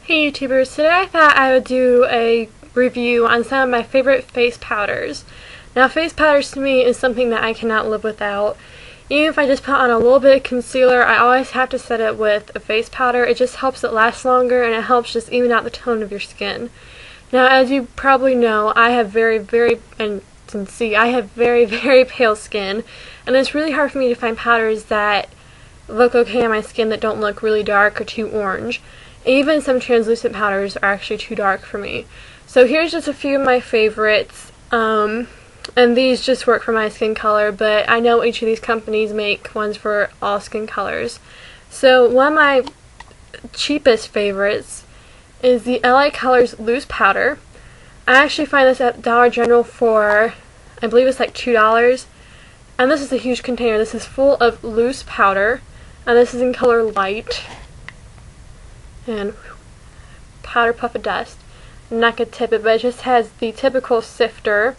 Hey YouTubers, today I thought I would do a review on some of my favorite face powders. Now face powders to me is something that I cannot live without. Even if I just put on a little bit of concealer, I always have to set it with a face powder. It just helps it last longer and it helps just even out the tone of your skin. Now as you probably know, I have very very pale skin, and it's really hard for me to find powders that look okay on my skin that don't look really dark or too orange. Even some translucent powders are actually too dark for me. So here's just a few of my favorites, and these just work for my skin color, but I know each of these companies make ones for all skin colors. So one of my cheapest favorites is the LA Colors Loose Powder. I actually find this at Dollar General for, I believe it's like $2, and this is a huge container. This is full of loose powder, and this is in color light. And powder puff of dust. I'm not going to tip it, but it just has the typical sifter,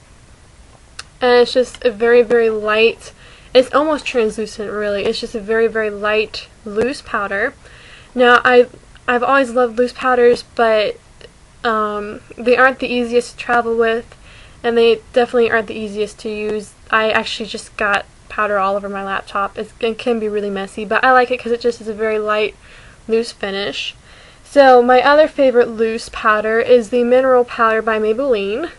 and it's just a very very light, it's almost translucent really, it's just a very very light loose powder. Now I've always loved loose powders, but they aren't the easiest to travel with, and they definitely aren't the easiest to use. I actually just got powder all over my laptop. It can be really messy, but I like it because it just is a very light loose finish. So my other favorite loose powder is the Mineral Powder by Maybelline,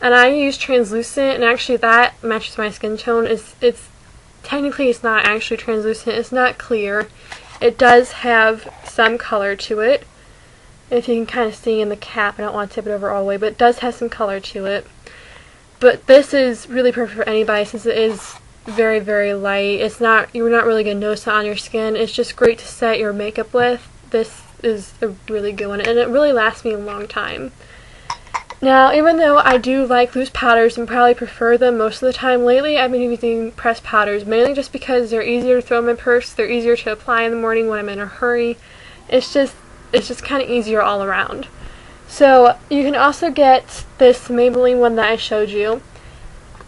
and I use translucent, and actually that matches my skin tone. It's technically it's not actually translucent, it's not clear. It does have some color to it, if you can kind of see in the cap. I don't want to tip it over all the way, but it does have some color to it. But this is really perfect for anybody since it is very very light. You're not really going to notice it on your skin. It's just great to set your makeup with. This is a really good one, and it really lasts me a long time. Now, even though I do like loose powders and probably prefer them most of the time, lately I've been using pressed powders, mainly just because they're easier to throw in my purse, they're easier to apply in the morning when I'm in a hurry. It's just kind of easier all around. So you can also get this Maybelline one that I showed you.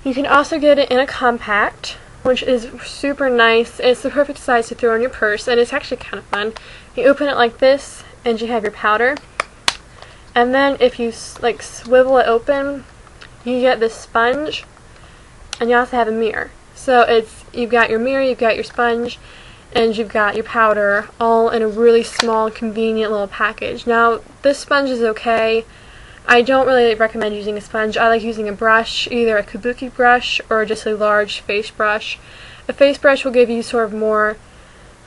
You can also get it in a compact, which is super nice. It's the perfect size to throw in your purse, and it's actually kind of fun. You open it like this, and you have your powder, and then if you like swivel it open, you get this sponge, and you also have a mirror. So you've got your mirror, you've got your sponge, and you've got your powder, all in a really small, convenient little package. Now, this sponge is okay. I don't really recommend using a sponge. I like using a brush, either a kabuki brush or just a large face brush. A face brush will give you sort of more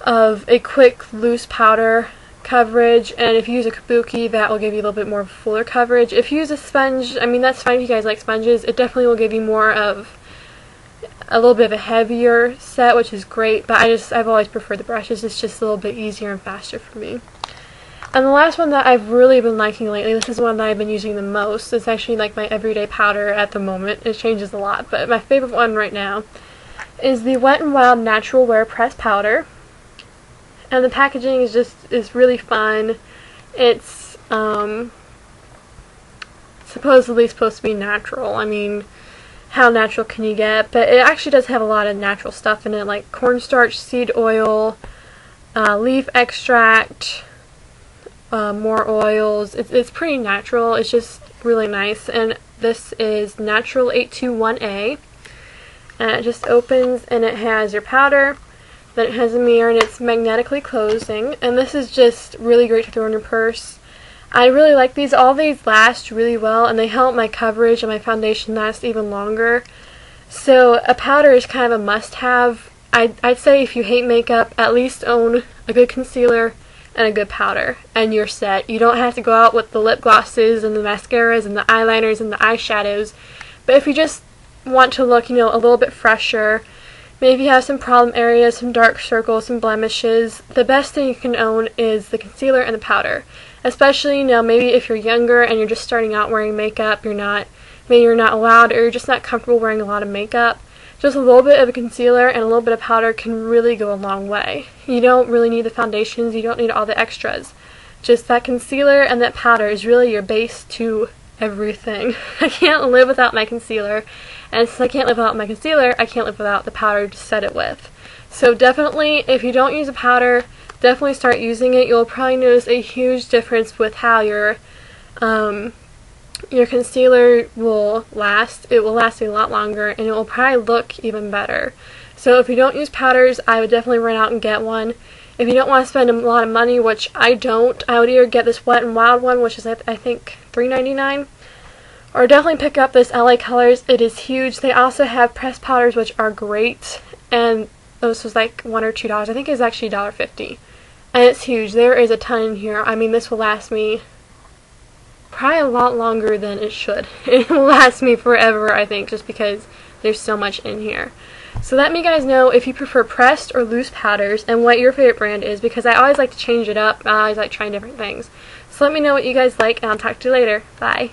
of a quick, loose powder coverage, and if you use a kabuki, that will give you a little bit more fuller coverage. If you use a sponge, I mean, that's fine if you guys like sponges. It definitely will give you more of a little bit of a heavier set, which is great, but I've always preferred the brushes. It's just a little bit easier and faster for me. And the last one that I've really been liking lately, this is one that I've been using the most. It's actually like my everyday powder at the moment. It changes a lot, but my favorite one right now is the Wet n Wild Natural Wear Pressed Powder. And the packaging is really fun. It's supposedly supposed to be natural. I mean, how natural can you get? But it actually does have a lot of natural stuff in it, like cornstarch, seed oil, leaf extract, more oils. It's pretty natural. It's just really nice. And this is Natural 821A, and it just opens, and it has your powder, then it has a mirror, and it's magnetically closing, and this is just really great to throw in your purse. I really like these. All these last really well, and they help my coverage and my foundation last even longer. So a powder is kind of a must-have. I'd say if you hate makeup, at least own a good concealer and a good powder, and you're set. You don't have to go out with the lip glosses and the mascaras and the eyeliners and the eyeshadows. But if you just want to look, a little bit fresher, maybe you have some problem areas, some dark circles, some blemishes, the best thing you can own is the concealer and the powder. Especially, maybe if you're younger and you're just starting out wearing makeup, maybe you're not allowed, or you're just not comfortable wearing a lot of makeup. Just a little bit of a concealer and a little bit of powder can really go a long way. You don't really need the foundations, you don't need all the extras. Just that concealer and that powder is really your base to everything. I can't live without my concealer, and since I can't live without my concealer, I can't live without the powder to set it with. So definitely, if you don't use a powder, definitely start using it. You'll probably notice a huge difference with how your concealer will last. It will last a lot longer, and it will probably look even better. So if you don't use powders, I would definitely run out and get one. If you don't want to spend a lot of money, which I don't, I would either get this Wet n Wild one, which is I think $3.99, or definitely pick up this LA Colors. It is huge. They also have pressed powders, which are great, and this was like $1 or $2. I think it's actually $1.50, and it's huge. There is a ton in here. I mean, this will last me probably a lot longer than it should. It will last me forever, I think, just because there's so much in here. So let me guys know if you prefer pressed or loose powders and what your favorite brand is, because I always like to change it up. I always like trying different things. So let me know what you guys like, and I'll talk to you later. Bye.